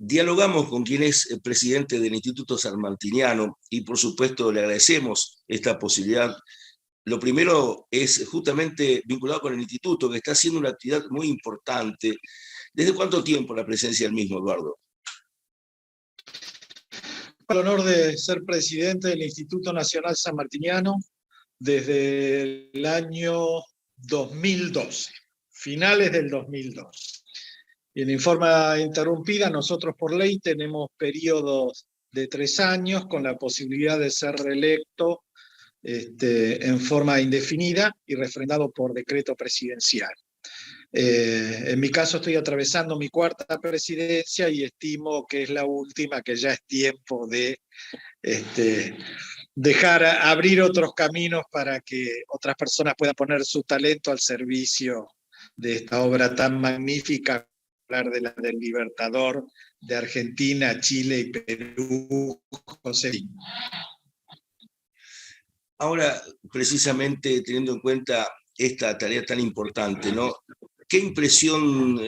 Dialogamos con quien es el presidente del Instituto Sanmartiniano y por supuesto le agradecemos esta posibilidad. Lo primero es justamente vinculado con el instituto, que está haciendo una actividad muy importante. ¿Desde cuánto tiempo la presencia del mismo, Eduardo? El honor de ser presidente del Instituto Nacional Sanmartiniano desde el año 2012, finales del 2012. Y en forma interrumpida, nosotros por ley tenemos periodos de 3 años con la posibilidad de ser reelecto en forma indefinida y refrendado por decreto presidencial. En mi caso estoy atravesando mi 4ª presidencia y estimo que es la última, que ya es tiempo de dejar abrir otros caminos para que otras personas puedan poner su talento al servicio de esta obra tan magnífica, hablar de la del Libertador de Argentina, Chile y Perú, José. Ahora, precisamente teniendo en cuenta esta tarea tan importante, ¿no? ¿Qué impresión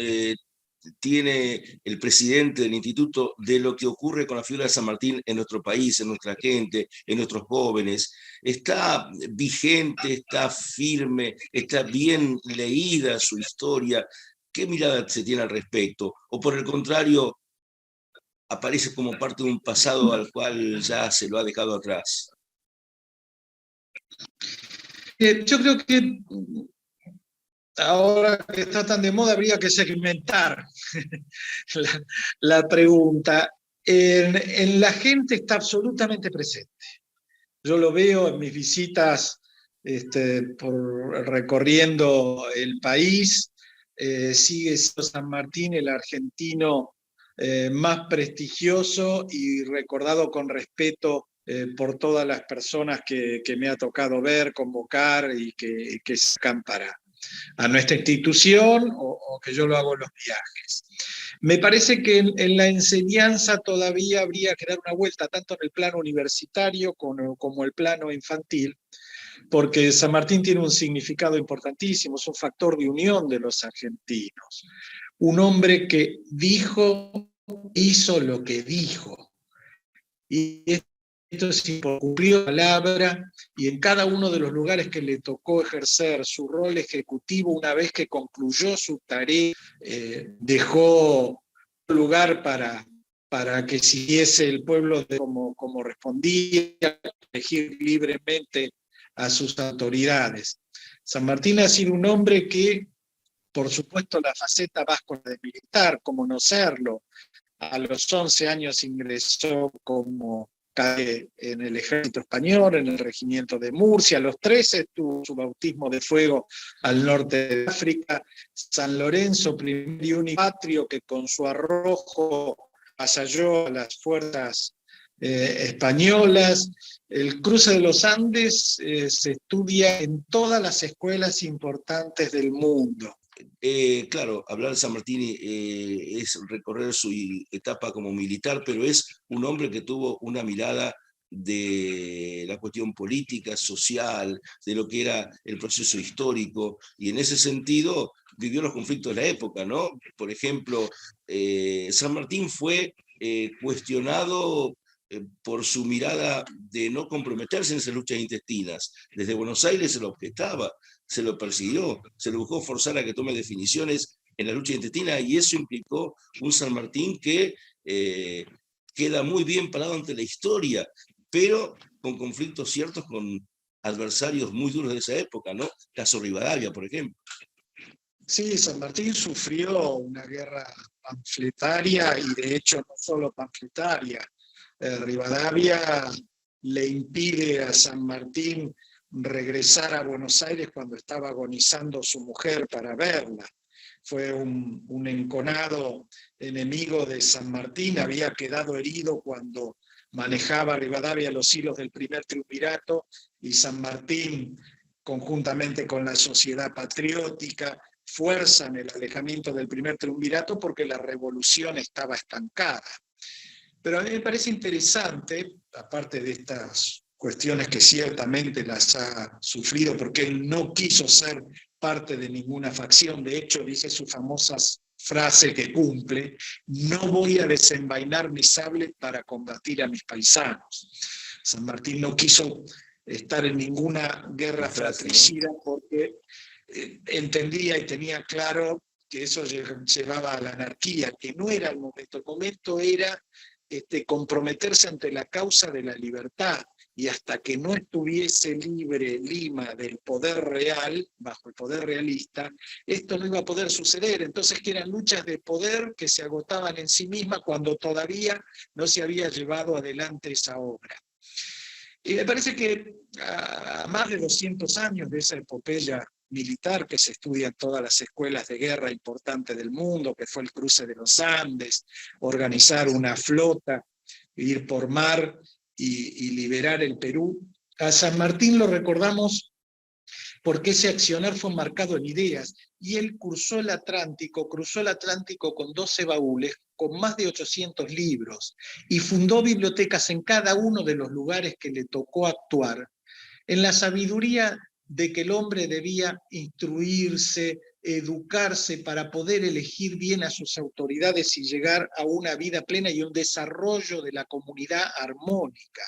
tiene el presidente del instituto de lo que ocurre con la figura de San Martín en nuestro país, en nuestra gente, en nuestros jóvenes? ¿Está vigente, está firme, está bien leída su historia? ¿Qué mirada se tiene al respecto? ¿O por el contrario, aparece como parte de un pasado al cual ya se lo ha dejado atrás? Yo creo que ahora que está tan de moda habría que segmentar la pregunta. En la gente está absolutamente presente. Yo lo veo en mis visitas recorriendo el país. Sigue siendo San Martín el argentino más prestigioso y recordado con respeto por todas las personas que me ha tocado ver, convocar y que sacan a nuestra institución o que yo lo hago en los viajes. Me parece que en la enseñanza todavía habría que dar una vuelta, tanto en el plano universitario como el plano infantil, porque San Martín tiene un significado importantísimo, es un factor de unión de los argentinos. Un hombre que hizo lo que dijo. Y esto es importante, cumplió la palabra, y en cada uno de los lugares que le tocó ejercer su rol ejecutivo, una vez que concluyó su tarea, dejó lugar para que siguiese el pueblo como respondía, elegir libremente a sus autoridades. San Martín ha sido un hombre que, por supuesto, la faceta vasca de militar, como no serlo, a los 11 años ingresó como en el ejército español, en el regimiento de Murcia. A los 13 tuvo su bautismo de fuego al norte de África. San Lorenzo, primer y único patrio que con su arrojo avasalló a las fuerzas españolas. El cruce de los Andes se estudia en todas las escuelas importantes del mundo. Claro, hablar de San Martín es recorrer su etapa como militar, pero es un hombre que tuvo una mirada de la cuestión política, social, de lo que era el proceso histórico, y en ese sentido vivió los conflictos de la época, ¿no? Por ejemplo, San Martín fue cuestionado por su mirada de no comprometerse en esas luchas intestinas. Desde Buenos Aires se lo objetaba, se lo persiguió, se lo buscó forzar a que tome definiciones en la lucha intestina, y eso implicó un San Martín que queda muy bien parado ante la historia, pero con conflictos ciertos con adversarios muy duros de esa época, ¿no? Caso Rivadavia, por ejemplo. Sí, San Martín sufrió una guerra panfletaria y de hecho no solo panfletaria. Rivadavia le impide a San Martín regresar a Buenos Aires cuando estaba agonizando su mujer para verla. Fue un enconado enemigo de San Martín, había quedado herido cuando manejaba Rivadavia los hilos del primer triunvirato, y San Martín, conjuntamente con la Sociedad Patriótica, fuerzan el alejamiento del primer triunvirato porque la revolución estaba estancada. Pero a mí me parece interesante, aparte de estas cuestiones que ciertamente las ha sufrido porque él no quiso ser parte de ninguna facción. De hecho, dice su famosa frase que cumple: no voy a desenvainar mi sable para combatir a mis paisanos. San Martín no quiso estar en ninguna guerra fratricida porque entendía y tenía claro que eso llevaba a la anarquía, que no era el momento era comprometerse ante la causa de la libertad, y hasta que no estuviese libre Lima del poder real, bajo el poder realista, esto no iba a poder suceder. Entonces, que eran luchas de poder que se agotaban en sí mismas cuando todavía no se había llevado adelante esa obra. Y me parece que a más de 200 años de esa epopeya militar que se estudia en todas las escuelas de guerra importantes del mundo, que fue el cruce de los Andes, organizar una flota, ir por mar y liberar el Perú, a San Martín lo recordamos porque ese accionar fue marcado en ideas, y él cruzó el Atlántico con 12 baúles, con más de 800 libros, y fundó bibliotecas en cada uno de los lugares que le tocó actuar, en la sabiduría de que el hombre debía instruirse, educarse para poder elegir bien a sus autoridades y llegar a una vida plena y un desarrollo de la comunidad armónica.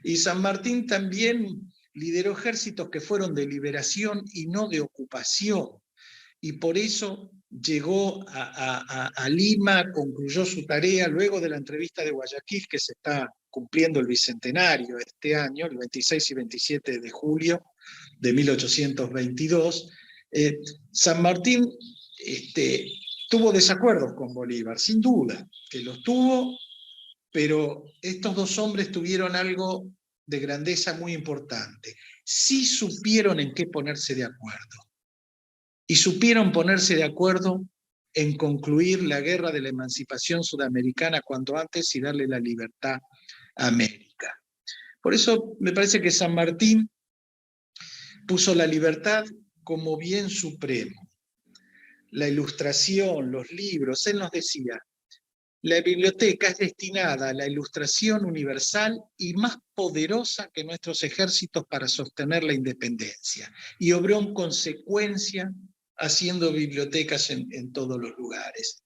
Y San Martín también lideró ejércitos que fueron de liberación y no de ocupación, y por eso llegó a Lima, concluyó su tarea luego de la entrevista de Guayaquil, que se está cumpliendo el bicentenario este año, el 26 y 27 de julio de 1822. San Martín tuvo desacuerdos con Bolívar, sin duda, que los tuvo, pero estos dos hombres tuvieron algo de grandeza muy importante. Sí supieron en qué ponerse de acuerdo. Y supieron ponerse de acuerdo en concluir la guerra de la emancipación sudamericana cuanto antes y darle la libertad a América. Por eso me parece que San Martín puso la libertad como bien supremo. La ilustración, los libros, él nos decía: la biblioteca es destinada a la ilustración universal y más poderosa que nuestros ejércitos para sostener la independencia. Y obró en consecuencia, haciendo bibliotecas en todos los lugares.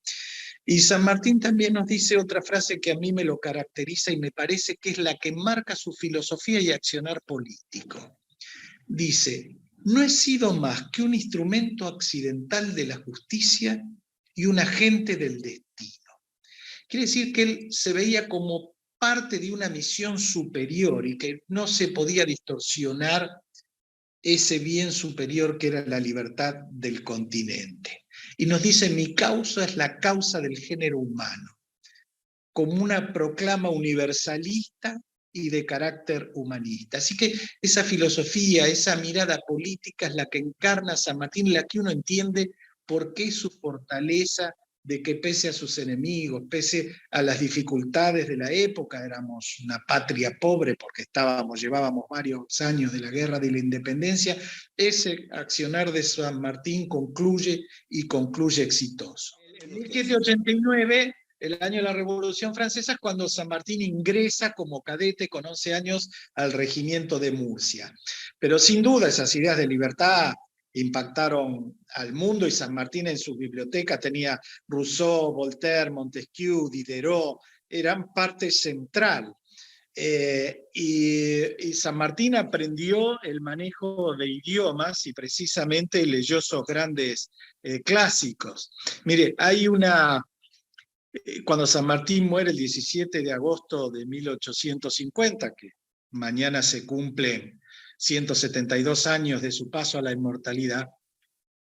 Y San Martín también nos dice otra frase que a mí me lo caracteriza y me parece que es la que marca su filosofía y accionar político. Dice: no he sido más que un instrumento accidental de la justicia y un agente del destino. Quiere decir que él se veía como parte de una misión superior y que no se podía distorsionar ese bien superior que era la libertad del continente. Y nos dice: mi causa es la causa del género humano, como una proclama universalista y de carácter humanista. Así que esa filosofía, esa mirada política es la que encarna San Martín, la que uno entiende por qué su fortaleza de que pese a sus enemigos, pese a las dificultades de la época, éramos una patria pobre porque llevábamos varios años de la guerra de la independencia, ese accionar de San Martín concluye exitoso. En 1789, el año de la Revolución Francesa, es cuando San Martín ingresa como cadete con 11 años al regimiento de Murcia. Pero sin duda esas ideas de libertad impactaron al mundo, y San Martín en su biblioteca tenía Rousseau, Voltaire, Montesquieu, Diderot, eran parte central. Y San Martín aprendió el manejo de idiomas y precisamente leyó esos grandes clásicos. Mire, cuando San Martín muere el 17 de agosto de 1850, que mañana se cumplen 172 años de su paso a la inmortalidad,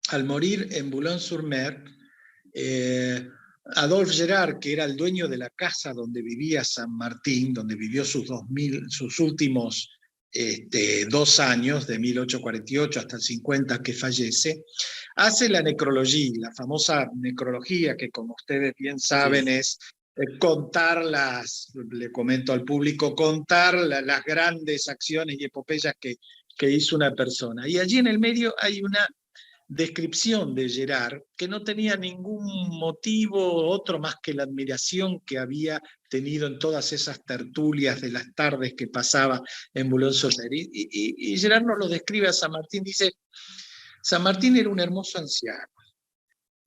al morir en Boulogne-sur-Mer, Adolphe Gérard, que era el dueño de la casa donde vivía San Martín, donde vivió sus últimos 2 años, de 1848 hasta el 50 que fallece, hace la necrología, la famosa necrología que, como ustedes bien saben, es contar le comento al público, contar las grandes acciones y epopeyas que hizo una persona. Y allí en el medio hay una descripción de Gérard que no tenía ningún motivo otro más que la admiración que había tenido en todas esas tertulias de las tardes que pasaba en Boulogne-sur-Mer. Y Gérard nos lo describe a San Martín, dice: San Martín era un hermoso anciano,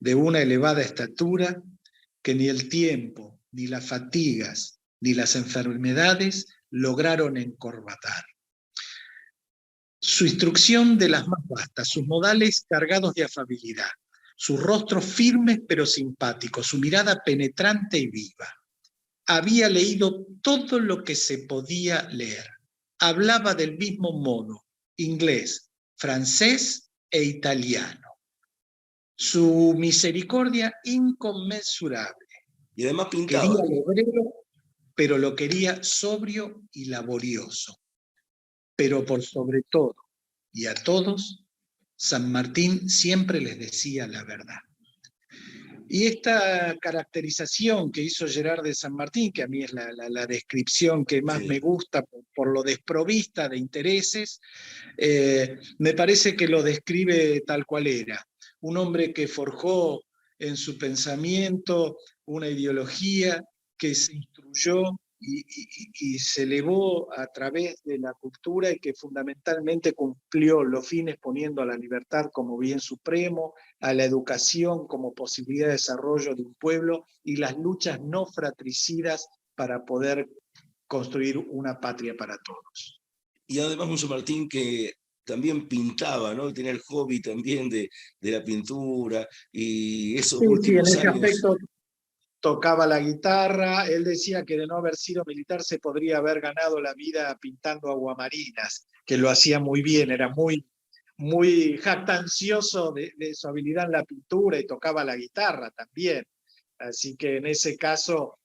de una elevada estatura, que ni el tiempo, ni las fatigas, ni las enfermedades lograron encorvatar. Su instrucción de las más vastas, sus modales cargados de afabilidad, sus rostros firmes pero simpáticos, su mirada penetrante y viva. Había leído todo lo que se podía leer. Hablaba del mismo modo, inglés, francés e italiano. Su misericordia inconmensurable. Y además Quería pintaba. al obrero, pero lo quería sobrio y laborioso. Pero por sobre todo, y a todos, San Martín siempre les decía la verdad. Y esta caracterización que hizo Gerard de San Martín, que a mí es la descripción que más Sí. me gusta por lo desprovista de intereses, me parece que lo describe tal cual era. Un hombre que forjó en su pensamiento una ideología, que se instruyó y se elevó a través de la cultura y que fundamentalmente cumplió los fines poniendo a la libertad como bien supremo, a la educación como posibilidad de desarrollo de un pueblo y las luchas no fratricidas para poder construir una patria para todos. Y además un San Martín que también pintaba, ¿no? Tenía el hobby también de la pintura y esos Sí, sí, en últimos ese años. aspecto tocaba la guitarra. Él decía que de no haber sido militar se podría haber ganado la vida pintando aguamarinas, que lo hacía muy bien, era muy jactancioso de su habilidad en la pintura y tocaba la guitarra también. Así que en ese caso,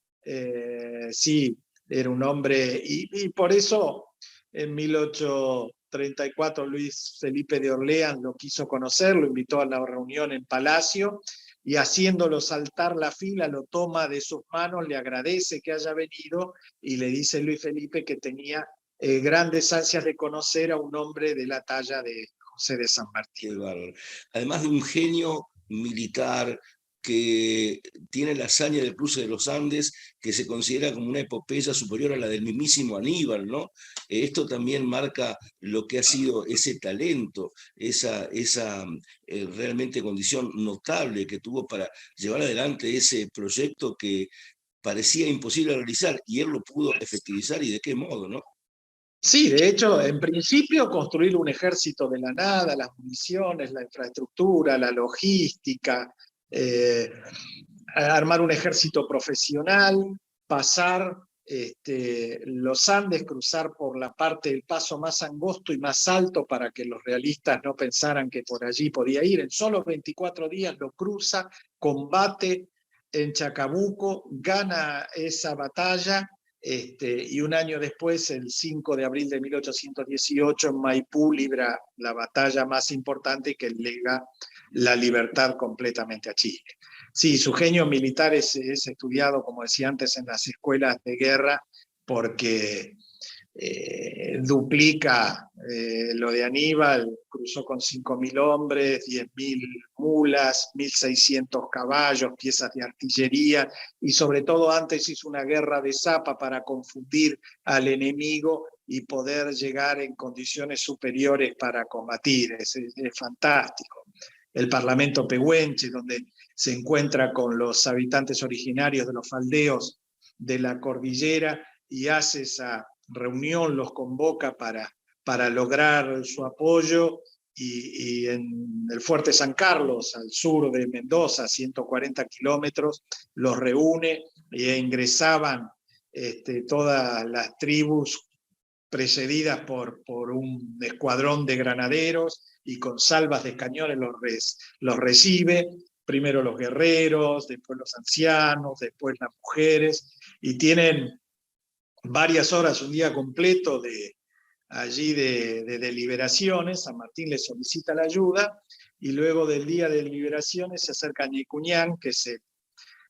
sí, era un hombre, y por eso en 1834 Luis Felipe de Orleans lo quiso conocer, lo invitó a la reunión en Palacio, y haciéndolo saltar la fila, lo toma de sus manos, le agradece que haya venido, y le dice Luis Felipe que tenía grandes ansias de conocer a un hombre de la talla de José de San Martín. Qué bárbaro. Además de un genio militar que tiene la hazaña del cruce de los Andes, que se considera como una epopeya superior a la del mismísimo Aníbal, ¿no? Esto también marca lo que ha sido ese talento, esa realmente condición notable que tuvo para llevar adelante ese proyecto que parecía imposible realizar, y él lo pudo efectivizar, y de qué modo, ¿no? Sí, de hecho, en principio construir un ejército de la nada, las municiones, la infraestructura, la logística, armar un ejército profesional, pasar los Andes, cruzar por la parte del paso más angosto y más alto para que los realistas no pensaran que por allí podía ir. En solo 24 días lo cruza, combate en Chacabuco, gana esa batalla. Y un año después, el 5 de abril de 1818, en Maipú libra la batalla más importante que lega la libertad completamente a Chile. Sí, su genio militar es estudiado, como decía antes, en las escuelas de guerra, porque duplica lo de Aníbal, cruzó con 5.000 hombres, 10.000 mulas, 1.600 caballos, piezas de artillería, y sobre todo antes hizo una guerra de zapa para confundir al enemigo y poder llegar en condiciones superiores para combatir. Es fantástico. El Parlamento Pehuenche, donde se encuentra con los habitantes originarios de los faldeos de la cordillera y hace esa reunión, los convoca para lograr su apoyo, y en el Fuerte San Carlos, al sur de Mendoza, 140 kilómetros, los reúne e ingresaban todas las tribus precedidas por un escuadrón de granaderos y con salvas de cañones los recibe, primero los guerreros, después los ancianos, después las mujeres, y tienen varias horas, un día completo allí de deliberaciones. San Martín le solicita la ayuda, y luego del día de deliberaciones se acerca a Ñicuñán, que es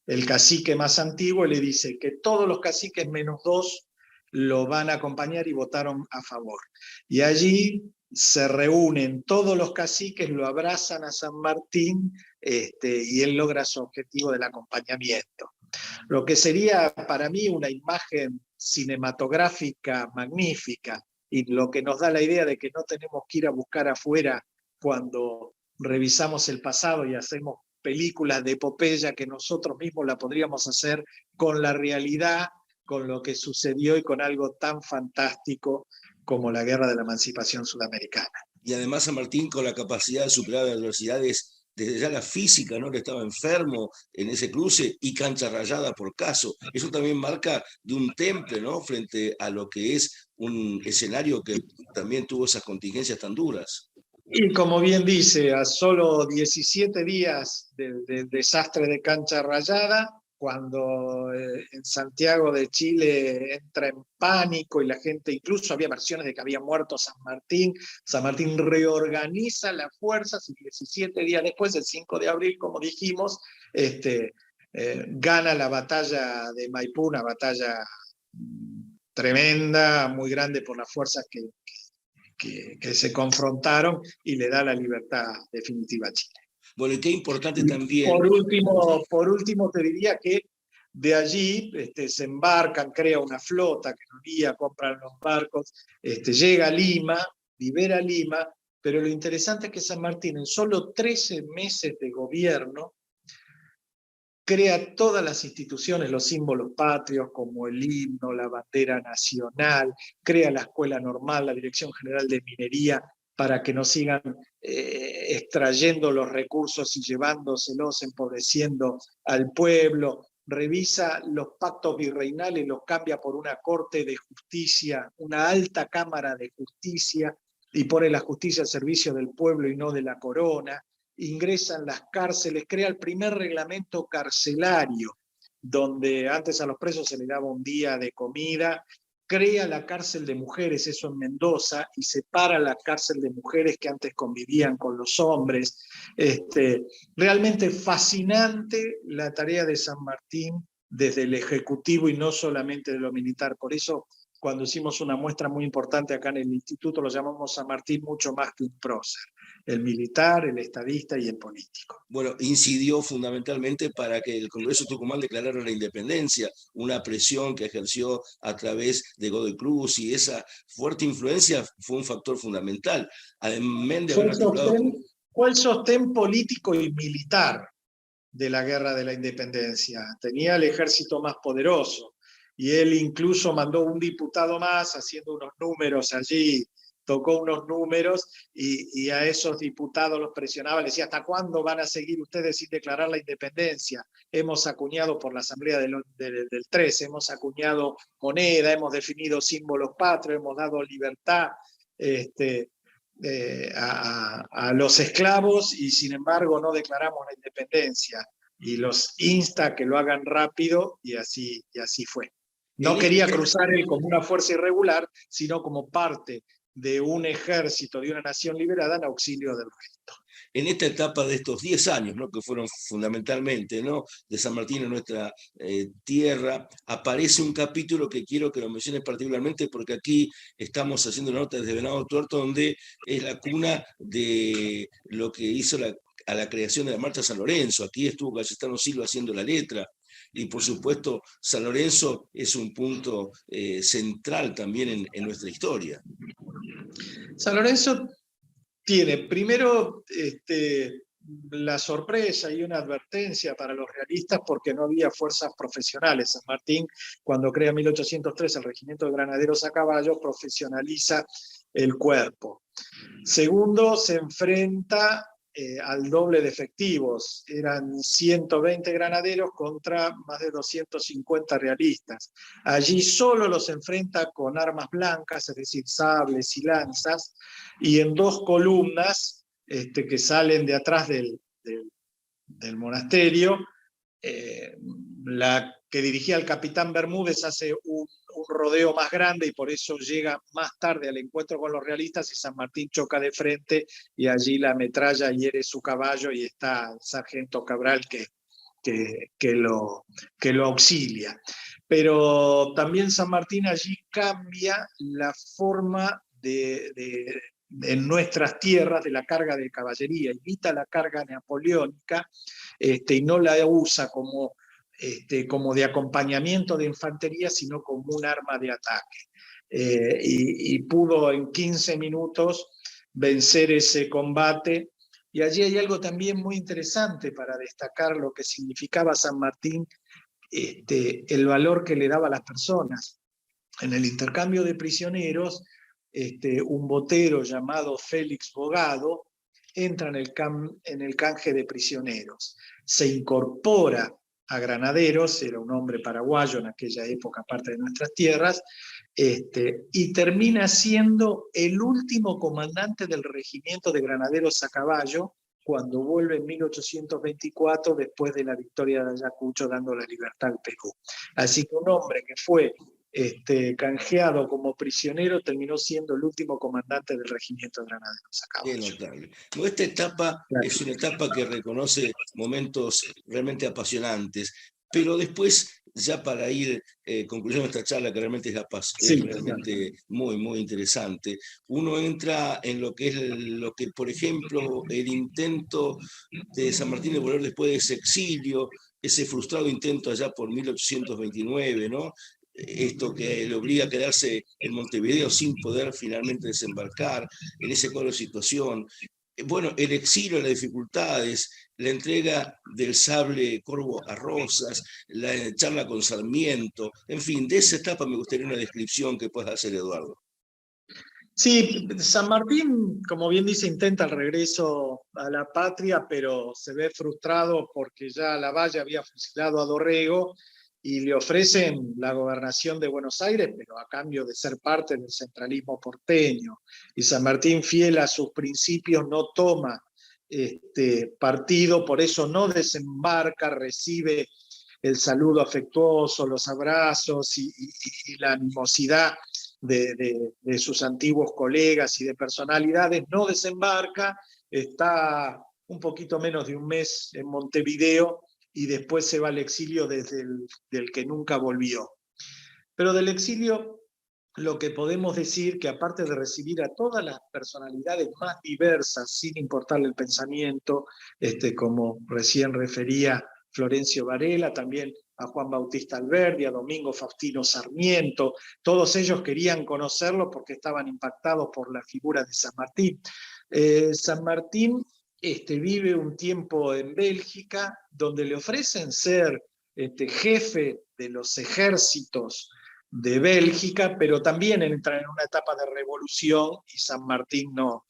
el cacique más antiguo, y le dice que todos los caciques menos 2 lo van a acompañar y votaron a favor. Y allí se reúnen todos los caciques, lo abrazan a San Martín, y él logra su objetivo del acompañamiento. Lo que sería para mí una imagen cinematográfica magnífica, y lo que nos da la idea de que no tenemos que ir a buscar afuera cuando revisamos el pasado y hacemos películas de epopeya que nosotros mismos la podríamos hacer con la realidad, con lo que sucedió y con algo tan fantástico como la Guerra de la Emancipación Sudamericana. Y además San Martín con la capacidad de superar adversidades desde ya la física, ¿no? Que estaba enfermo en ese cruce y cancha rayada por caso. Eso también marca de un temple, ¿no? Frente a lo que es un escenario que también tuvo esas contingencias tan duras. Y como bien dice, a solo 17 días del desastre de cancha rayada, cuando en Santiago de Chile entra en pánico y la gente, incluso había versiones de que había muerto San Martín reorganiza las fuerzas y 17 días después, el 5 de abril, como dijimos, gana la batalla de Maipú, una batalla tremenda, muy grande por las fuerzas que se confrontaron y le da la libertad definitiva a Chile. Bueno, y qué importante también. Por último te diría que de allí se embarcan, crea una flota que nos guía, compran los barcos, llega a Lima, libera Lima, pero lo interesante es que San Martín en solo 13 meses de gobierno crea todas las instituciones, los símbolos patrios como el himno, la bandera nacional, crea la escuela normal, la Dirección General de Minería, para que no sigan extrayendo los recursos y llevándoselos, empobreciendo al pueblo, revisa los pactos virreinales, los cambia por una corte de justicia, una alta cámara de justicia, y pone la justicia al servicio del pueblo y no de la corona, ingresa en las cárceles, crea el primer reglamento carcelario, donde antes a los presos se les daba un día de comida, crea la cárcel de mujeres, eso en Mendoza, y separa la cárcel de mujeres que antes convivían con los hombres. Realmente fascinante la tarea de San Martín desde el Ejecutivo y no solamente de lo militar. Por eso, cuando hicimos una muestra muy importante acá en el Instituto, lo llamamos San Martín mucho más que un prócer. El militar, el estadista y el político. Bueno, incidió fundamentalmente para que el Congreso de Tucumán declarara la independencia, una presión que ejerció a través de Godoy Cruz, y esa fuerte influencia fue un factor fundamental. Además de haber articulado... Fue el sostén político y militar de la Guerra de la Independencia. Tenía el ejército más poderoso y él incluso mandó un diputado más haciendo unos números allí, tocó unos números y a esos diputados los presionaba, les decía, ¿hasta cuándo van a seguir ustedes sin declarar la independencia? Hemos acuñado por la Asamblea del 13, hemos acuñado moneda, hemos definido símbolos patrios, hemos dado libertad a los esclavos y sin embargo no declaramos la independencia. Y los insta a que lo hagan rápido y así fue. No quería cruzar él como una fuerza irregular, sino como parte de un ejército, de una nación liberada en auxilio del resto. En esta etapa de estos 10 años, ¿no? Que fueron fundamentalmente, ¿no? De San Martín en nuestra tierra, aparece un capítulo que quiero que lo menciones particularmente porque aquí estamos haciendo una nota desde Venado Tuerto, donde es la cuna de lo que hizo a la creación de la Marcha San Lorenzo. Aquí estuvo Cayetano Silva haciendo la letra. Y por supuesto, San Lorenzo es un punto central también en nuestra historia. San Lorenzo tiene primero la sorpresa y una advertencia para los realistas porque no había fuerzas profesionales. San Martín, cuando crea en 1803 el Regimiento de Granaderos a Caballo, profesionaliza el cuerpo. Segundo, se enfrenta al doble de efectivos. Eran 120 granaderos contra más de 250 realistas. Allí solo los enfrenta con armas blancas, es decir, sables y lanzas, y en dos columnas que salen de atrás del monasterio. La que dirigía el capitán Bermúdez hace un rodeo más grande y por eso llega más tarde al encuentro con los realistas y San Martín choca de frente y allí la ametralla hiere su caballo y está el sargento Cabral que lo auxilia. Pero también San Martín allí cambia la forma en nuestras tierras de la carga de caballería, evita la carga napoleónica y no la usa como de acompañamiento de infantería, sino como un arma de ataque. Y pudo en 15 minutos vencer ese combate Y allí hay algo también muy interesante para destacar lo que significaba San Martín, el valor que le daba a las personas. En el intercambio de prisioneros, un botero llamado Félix Bogado entra en el canje de prisioneros, se incorpora a Granaderos, era un hombre paraguayo en aquella época, parte de nuestras tierras, y termina siendo el último comandante del regimiento de Granaderos a caballo cuando vuelve en 1824 después de la victoria de Ayacucho dando la libertad al Perú. Así que un hombre que fue canjeado como prisionero, terminó siendo el último comandante del regimiento de Granaderos a Qué caballo. notable. No, esta etapa es una etapa que reconoce momentos realmente apasionantes, pero después, ya para ir concluyendo esta charla, que realmente es Sí, realmente muy, muy interesante, uno entra en lo que es lo que, por ejemplo, el intento de San Martín de volver después de ese exilio, ese frustrado intento allá por 1829, ¿no? Esto que le obliga a quedarse en Montevideo sin poder finalmente desembarcar en ese cuadro de situación. Bueno, el exilio, las dificultades, la entrega del sable Corvo a Rosas, la charla con Sarmiento, en fin, de esa etapa me gustaría una descripción que puedas hacer, Eduardo. sí, San Martín, como bien dice, intenta el regreso a la patria, pero se ve frustrado porque ya Lavalle había fusilado a Dorrego y le ofrecen la gobernación de Buenos Aires, pero a cambio de ser parte del centralismo porteño. Y San Martín, fiel a sus principios, no toma partido, por eso no desembarca, recibe el saludo afectuoso, los abrazos y la animosidad de sus antiguos colegas y de personalidades, no desembarca, está un poquito menos de un mes en Montevideo y después se va al exilio desde del que nunca volvió. Pero del exilio lo que podemos decir que aparte de recibir a todas las personalidades más diversas, sin importarle el pensamiento, como recién refería Florencio Varela, también a Juan Bautista Alberdi, a Domingo Faustino Sarmiento, todos ellos querían conocerlo porque estaban impactados por la figura de San Martín. San Martín vive un tiempo en Bélgica, donde le ofrecen ser jefe de los ejércitos de Bélgica, pero también entra en una etapa de revolución y San Martín no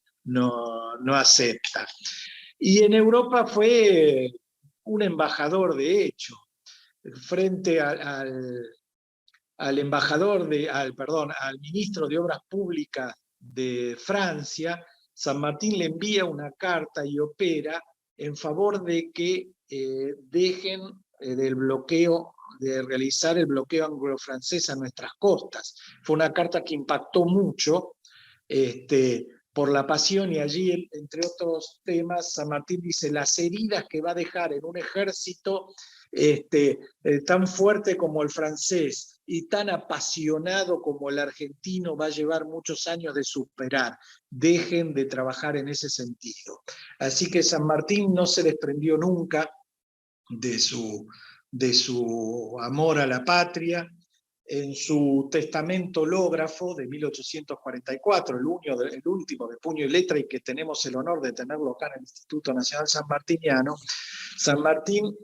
acepta. Y en Europa fue un embajador de hecho, frente al embajador, al ministro de Obras Públicas de Francia, San Martín le envía una carta y opera en favor de que dejen del bloqueo, de realizar el bloqueo anglo-francés a nuestras costas. Fue una carta que impactó mucho por la pasión, y allí, entre otros temas, San Martín dice: las heridas que va a dejar en un ejército tan fuerte como el francés y tan apasionado como el argentino va a llevar muchos años de superar. Dejen de trabajar en ese sentido. Así que San Martín no se desprendió nunca de su amor a la patria. En su testamento hológrafo de 1844, el último de puño y letra, y que tenemos el honor de tenerlo acá en el Instituto Nacional Sanmartiniano, San Martín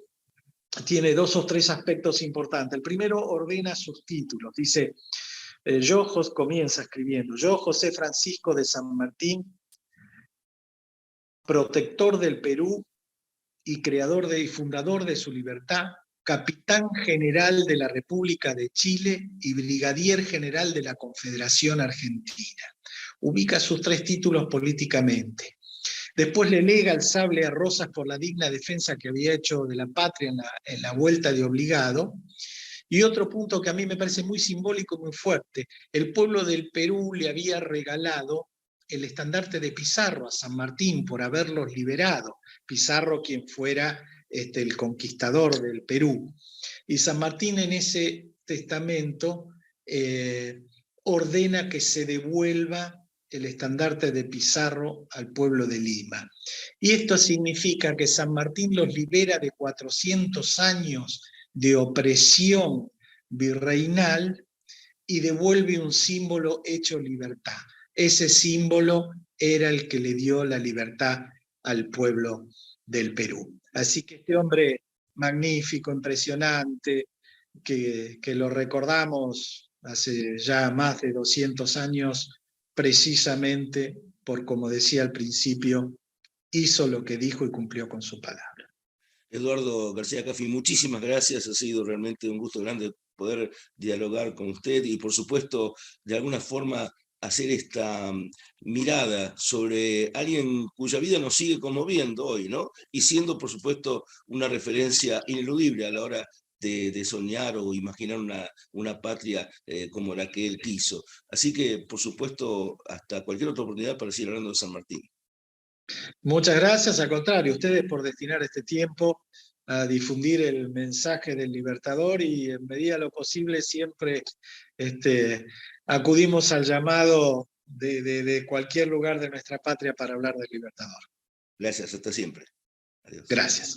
tiene dos o tres aspectos importantes. El primero, ordena sus títulos. Dice, comienza escribiendo: yo, José Francisco de San Martín, protector del Perú y creador y fundador de su libertad, capitán general de la República de Chile y brigadier general de la Confederación Argentina. Ubica sus tres títulos políticamente. Después le lega el sable a Rosas por la digna defensa que había hecho de la patria en la vuelta de obligado. Y otro punto que a mí me parece muy simbólico y muy fuerte: el pueblo del Perú le había regalado el estandarte de Pizarro a San Martín por haberlos liberado. Pizarro, quien fuera el conquistador del Perú. Y San Martín, en ese testamento, ordena que se devuelva el estandarte de Pizarro al pueblo de Lima. Y esto significa que San Martín los libera de 400 años de opresión virreinal y devuelve un símbolo hecho libertad. Ese símbolo era el que le dio la libertad al pueblo del Perú. Así que este hombre magnífico, impresionante, que lo recordamos hace ya más de 200 años, precisamente por, como decía al principio, hizo lo que dijo y cumplió con su palabra. Eduardo García Caffi, muchísimas gracias. Ha sido realmente un gusto grande poder dialogar con usted y, por supuesto, de alguna forma hacer esta mirada sobre alguien cuya vida nos sigue conmoviendo hoy, ¿no? Y siendo, por supuesto, una referencia ineludible a la hora de soñar o imaginar una patria como la que él quiso. Así que, por supuesto, hasta cualquier otra oportunidad para seguir hablando de San Martín. Muchas gracias, al contrario, ustedes por destinar este tiempo a difundir el mensaje del Libertador y en medida de lo posible siempre acudimos al llamado de cualquier lugar de nuestra patria para hablar del Libertador. Gracias, hasta siempre. Adiós. Gracias.